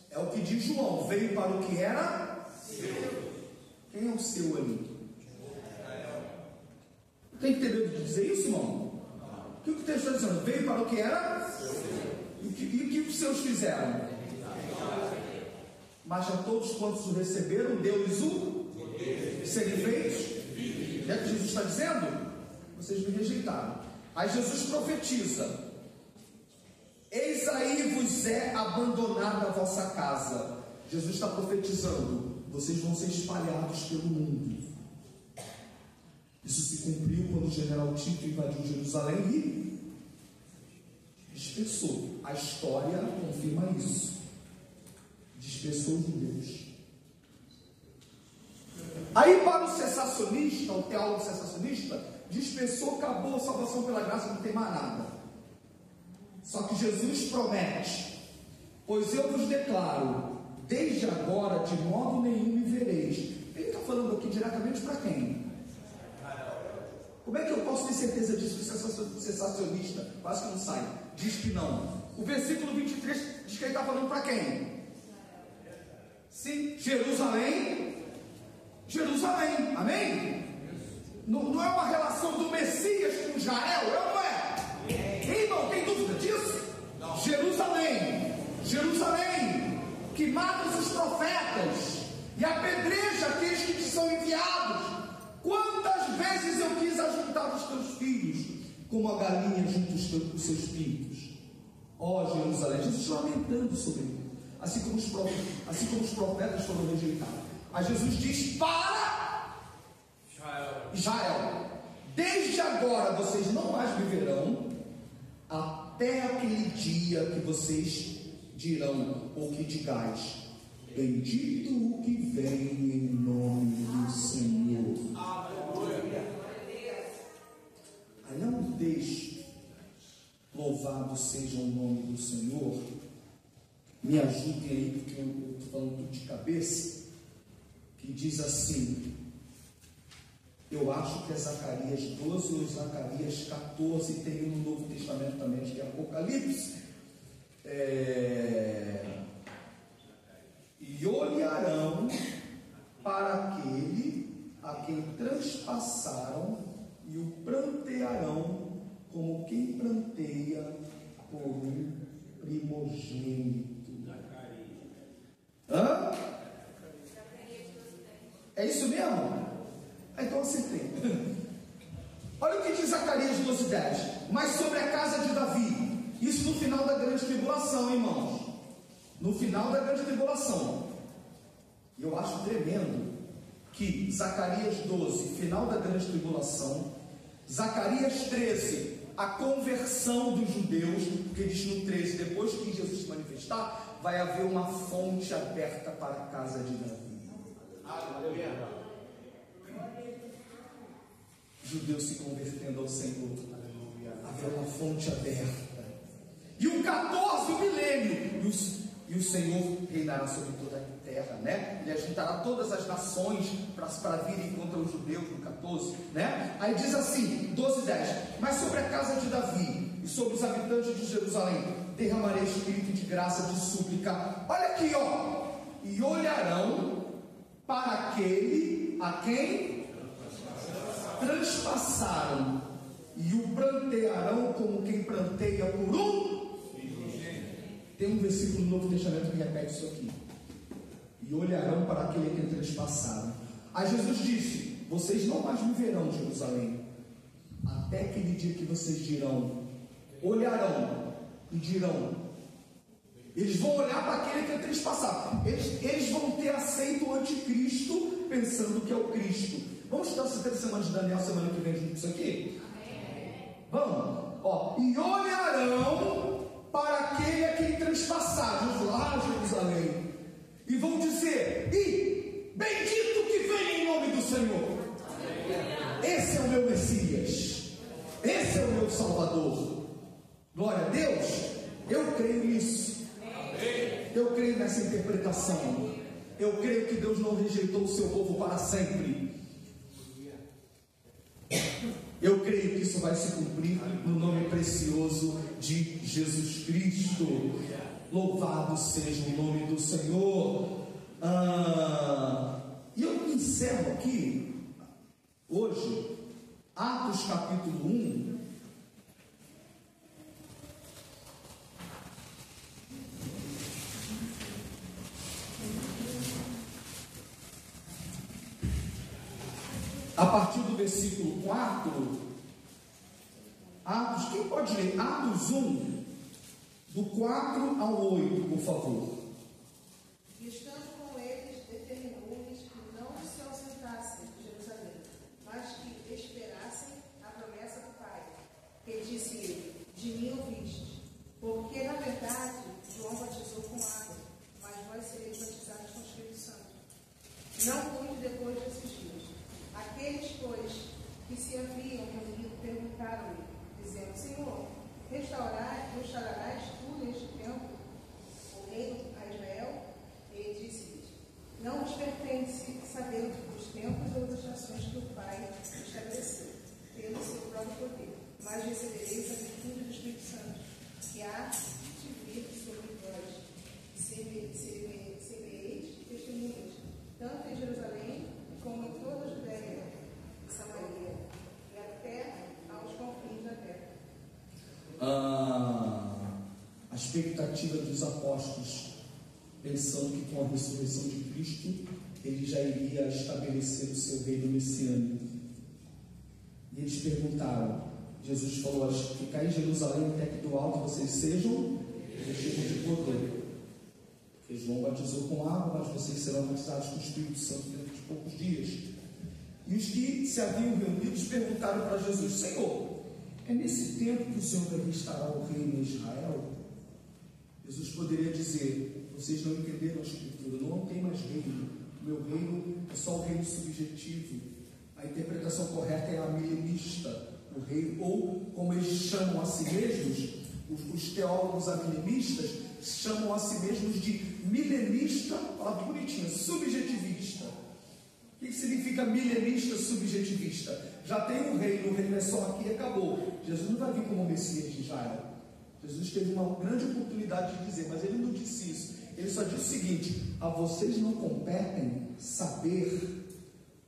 é o que diz João, veio para o que era seu. Quem é o seu ali? Tem que ter medo de dizer isso, irmão? O que o texto está dizendo? Veio para o que era seu. E o que os seus fizeram? Mas a todos quantos o receberam, deu-lhes o serem feitos. O que é que Jesus está dizendo? Vocês me rejeitaram. Aí Jesus profetiza: eis aí vos é abandonada a vossa casa. Jesus está profetizando: vocês vão ser espalhados pelo mundo. Isso se cumpriu quando o general Tito invadiu Jerusalém e dispersou. A história confirma isso. Dispersou os judeus. Aí, para o sensacionista, o teólogo sensacionista, dispersou, acabou a salvação pela graça, não tem mais nada. Só que Jesus promete: pois eu vos declaro, desde agora de modo nenhum me vereis. Ele está falando aqui diretamente para quem? Como é que eu posso ter certeza disso? Que o sensacionista quase que não sai, diz que não. O versículo 23 diz que ele está falando para quem? Sim, Jerusalém, Jerusalém, amém? Não é uma relação do Messias com Israel, é ou não é? Irmão, tem dúvida disso? Não. Jerusalém, Jerusalém, que mata os profetas e apedreja aqueles que te são enviados. Quantas vezes eu quis ajuntar os teus filhos, como a galinha junta os seus pintos? Ó Jerusalém, Jesus lamentando sobre ele, assim como os profetas foram rejeitados. Aí Jesus diz para Israel: desde agora vocês não mais viverão, até aquele dia que vocês dirão, ou que digais: bendito o que vem em nome do Senhor. Aí há um texto: louvado seja o nome do Senhor. Me ajudem aí, porque eu estou falando tudo de cabeça. Que diz assim, eu acho que é Zacarias 12 ou Zacarias 14, tem no Novo Testamento também, acho que é Apocalipse. E olharão para aquele a quem transpassaram e o prantearão como quem pranteia por um primogênito. Hã? É isso mesmo? Então acertei. Olha o que diz Zacarias 12:10. Mas sobre a casa de Davi, isso no final da grande tribulação, irmãos. No final da grande tribulação. Eu acho tremendo que Zacarias 12, final da grande tribulação, Zacarias 13, a conversão dos judeus, porque diz no 13, depois que Jesus se manifestar, vai haver uma fonte aberta para a casa de Davi. Aleluia. Judeus se convertendo ao Senhor, haverá uma fonte aberta, e o 14, o milênio, e o Senhor reinará sobre toda a terra, né? Ele ajuntará todas as nações para virem contra os judeus, no 14, né? Aí diz assim, 12:10, mas sobre a casa de Davi e sobre os habitantes de Jerusalém derramarei espírito de graça, de súplica. Olha aqui, ó, e olharão para aquele a quem transpassaram, e o prantearão como quem pranteia por um. Tem um versículo no Novo Testamento que repete isso aqui. E olharão para aquele que transpassaram. Aí Jesus disse: vocês não mais me verão, Jerusalém, até aquele dia que vocês dirão, olharão e dirão. Eles vão olhar para aquele que é transpassado. Eles vão ter aceito o anticristo, pensando que é o Cristo. Vamos estudar essa terceira semana de Daniel, semana que vem, junto com isso aqui? Vamos, ó, e olharão para aquele transpassado, vamos lá, Jerusalém, e vão dizer: e bendito que vem em nome do Senhor. Esse é o meu Messias, esse é o meu Salvador. Glória a Deus. Eu creio nisso, eu creio nessa interpretação. Eu creio que Deus não rejeitou o seu povo para sempre. Eu creio que isso vai se cumprir no nome precioso de Jesus Cristo. Louvado seja o nome do Senhor. E eu encerro aqui hoje Atos capítulo 1. A partir do versículo 4, Atos, quem pode ler? Atos 1, do 4 ao 8, por favor. E estando com eles, determinou-lhes que não se ausentassem de Jerusalém, mas que esperassem a promessa do Pai, que disse ele: de mim ouviste, porque na verdade João batizou com água, mas vós sereis batizados com o Espírito Santo. Não muito depois desses dias. Aqueles, pois, que se haviam reunido, perguntaram-lhe, dizendo: Senhor, restaurarás tu neste tempo o reino a Israel? E ele disse-lhes: não vos pertence saber os tempos ou das estações que o Pai estabeleceu, pelo seu próprio poder, mas recebereis a virtude do Espírito Santo, que há de vir sobre vós, e sereis testemunhas, tanto em Jerusalém como em toda a Judéia e Samaria, e até aos confins da terra. A expectativa dos apóstolos, pensando que com a ressurreição de Cristo, ele já iria estabelecer o seu reino messiânico. E eles perguntaram, Jesus falou: ficar em Jerusalém até que do alto vocês sejam revestidos de poder. Porque João batizou com água, mas vocês serão batizados com o Espírito Santo dentro de poucos dias. E os que se haviam reunidos perguntaram para Jesus: Senhor, é nesse tempo que o Senhor vai restaurar o reino em Israel? Jesus poderia dizer: vocês não entenderam a Escritura, não tem mais reino, o meu reino é só o reino subjetivo. A interpretação correta é a milenista, o reino, ou como eles chamam a si mesmos, os teólogos amilenistas chamam a si mesmos de milenista, palavra bonitinha, subjetivista. O que significa milenista subjetivista? Já tem um reino, o reino é só aqui e acabou. Jesus não vai vir como Messias de Israel. Jesus teve uma grande oportunidade de dizer, mas ele não disse isso. Ele só disse o seguinte: a vocês não competem saber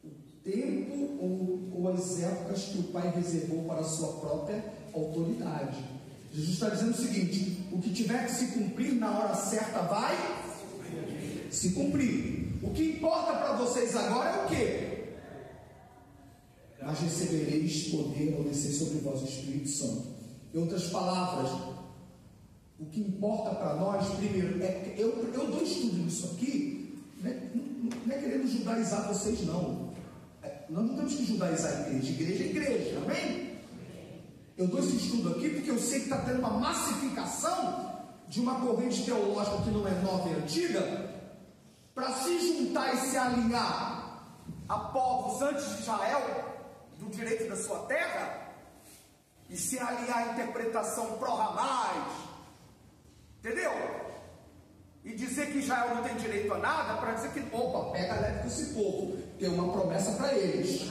o tempo ou as épocas que o Pai reservou para a sua própria autoridade. Jesus está dizendo o seguinte: o que tiver que se cumprir na hora certa vai se cumprir. O que importa para vocês agora é o quê? Mas recebereis poder ao descer sobre vós o Espírito Santo. Em outras palavras, o que importa para nós, primeiro, é eu dou estudo nisso aqui, não é querendo judaizar vocês, não. Nós não temos que judaizar a igreja. Igreja é igreja, amém? Eu dou esse estudo aqui porque eu sei que está tendo uma massificação de uma corrente teológica que não é nova e antiga, para se juntar e se alinhar a povos antes de Israel, do direito da sua terra, e se alinhar à interpretação pró-Ramais, entendeu? E dizer que Israel não tem direito a nada, para dizer que, opa, pega leve com esse povo, tem uma promessa para eles.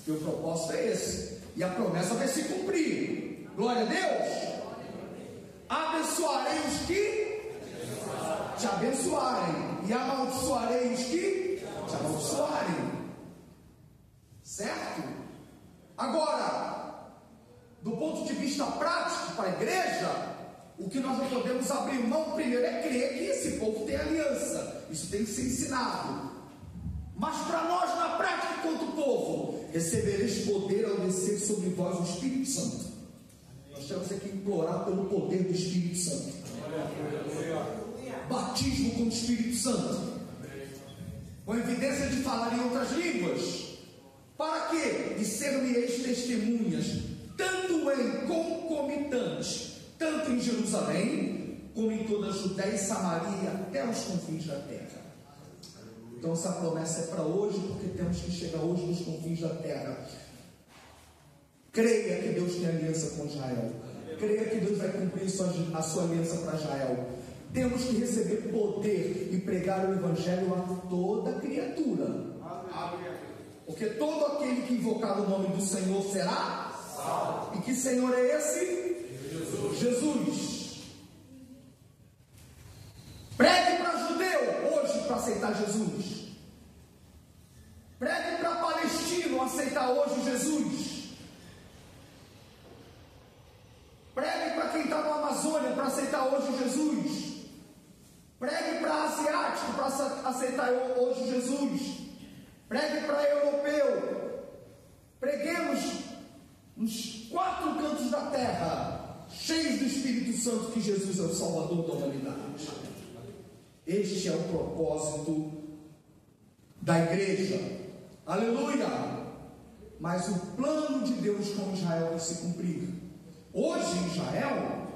E o propósito é esse, e a promessa vai se cumprir. Glória a Deus. Abençoarei os que te abençoarem, e amaldiçoarei os que te amaldiçoarem. Certo? Agora, do ponto de vista prático para a igreja, o que nós não podemos abrir mão primeiro é crer que esse povo tem aliança. Isso tem que ser ensinado. Mas para nós, na prática, enquanto povo, recebereis poder ao descer sobre vós o Espírito Santo. Nós temos que implorar pelo poder do Espírito Santo. Batismo com o Espírito Santo, com evidência de falar em outras línguas. Para quê? De ser-me-eis testemunhas, tanto em concomitante, tanto em Jerusalém, como em toda a Judéia e Samaria, até os confins da terra. Então essa promessa é para hoje, porque temos que chegar hoje nos confins da terra. Creia que Deus tem aliança com Israel. Creia que Deus vai cumprir a sua aliança para Israel. Temos que receber poder e pregar o Evangelho a toda criatura. Porque todo aquele que invocar o nome do Senhor será salvo. E que Senhor é esse? Jesus. Pregue para judeu hoje para aceitar Jesus. Pregue para palestino aceitar hoje Jesus. Pregue para quem está na Amazônia para aceitar hoje Jesus. Pregue para asiático para aceitar hoje Jesus. Pregue para europeu. Preguemos nos 4 cantos da terra, cheios do Espírito Santo, que Jesus é o Salvador da humanidade. Este é o propósito da igreja. Aleluia! Mas o plano de Deus com Israel vai se cumprir. Hoje Israel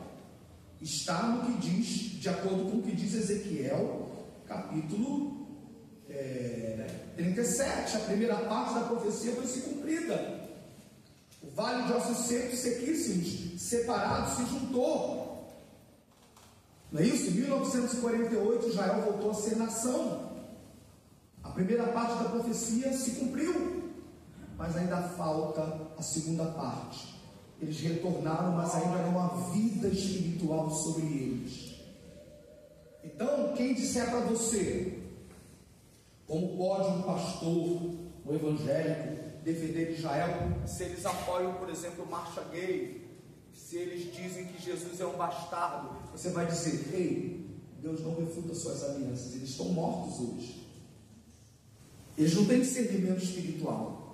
está no que diz, de acordo com o que diz Ezequiel, capítulo 37, a primeira parte da profecia foi se cumprida. O vale de ossos secos, sequíssimos, separados, se juntou. Não é isso? Em 1948 Israel voltou a ser nação. A primeira parte da profecia se cumpriu, mas ainda falta a segunda parte. Eles retornaram, mas ainda não há vida espiritual sobre eles. Então, quem disser para você, como pode um pastor, um evangélico, defender Israel, se eles apoiam, por exemplo, marcha gay, se eles dizem que Jesus é um bastardo, você vai dizer: ei, Deus não refuta suas alianças, eles estão mortos hoje. Eles não têm discernimento espiritual.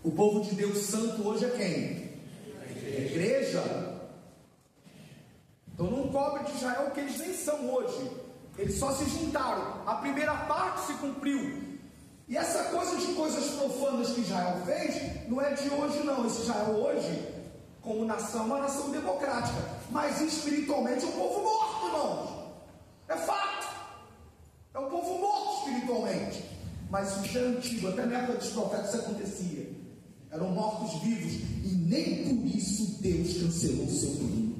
O povo de Deus santo hoje é quem? A igreja. Então não cobre de Israel o que eles nem são hoje. Eles só se juntaram. A primeira parte se cumpriu. E essa coisa de coisas profanas que Israel fez não é de hoje não. Esse Israel hoje, como nação, é uma nação democrática, mas espiritualmente é um povo morto, irmãos. É fato. É um povo morto espiritualmente. Mas isso já é antigo, até na época dos profetas isso acontecia. Eram mortos vivos, e nem por isso Deus cancelou o seu plano.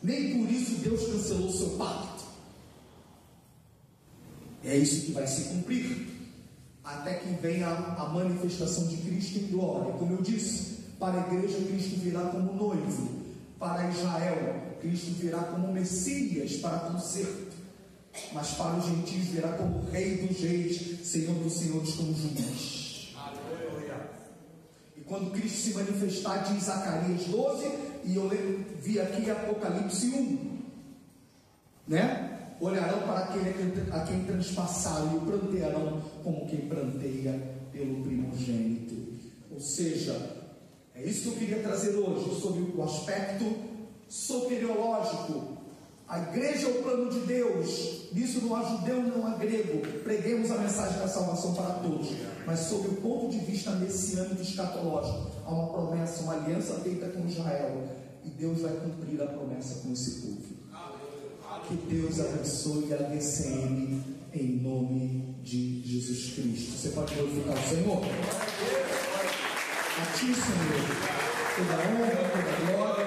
Nem por isso Deus cancelou o seu pacto. É isso que vai se cumprir, até que venha a manifestação de Cristo em glória. Como eu disse, para a igreja Cristo virá como noivo, para Israel Cristo virá como Messias para conserto, mas para os gentios virá como Rei dos reis, Senhor dos senhores, como juiz. E quando Cristo se manifestar, diz Zacarias 12, e eu vi aqui Apocalipse 1, né? olharão para aquele a quem transpassaram e o prantearão como quem pranteia pelo primogênito. Ou seja, é isso que eu queria trazer hoje, sobre o aspecto soteriológico. A igreja é o plano de Deus. Nisso não há judeu, não há grego. Preguemos a mensagem da salvação para todos. Mas sob o ponto de vista messiânico e escatológico, há uma promessa, uma aliança feita com Israel. E Deus vai cumprir a promessa com esse povo. Que Deus abençoe a DCM em nome de Jesus Cristo. Você pode glorificar o Senhor? A Ti, Senhor, toda honra, toda glória,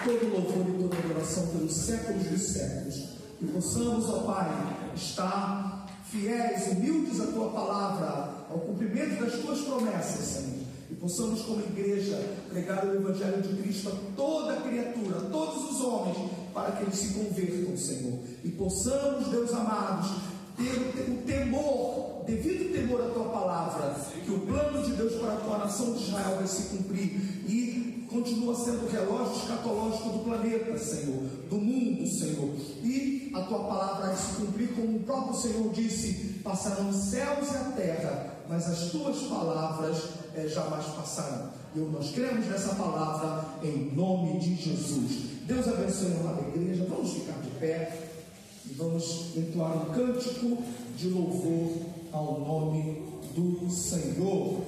todo louvor e toda adoração pelos séculos dos séculos. Que possamos, ó Pai, estar fiéis, humildes à Tua palavra, ao cumprimento das Tuas promessas, Senhor. E possamos, como igreja, pregar o Evangelho de Cristo a toda criatura, a todos os homens, para que eles se convertam, Senhor. E possamos, Deus amados, ter o temor, devido temor à Tua palavra, que o plano de Deus para a Tua nação de Israel vai se cumprir e continua sendo o relógio escatológico do planeta, Senhor, do mundo, Senhor. E a Tua palavra vai se cumprir, como o próprio Senhor disse: passarão os céus e a terra, mas as Tuas palavras jamais passarão. E nós cremos nessa palavra em nome de Jesus. Deus abençoe a amada igreja. Vamos ficar de pé e vamos entoar um cântico de louvor ao nome do Senhor.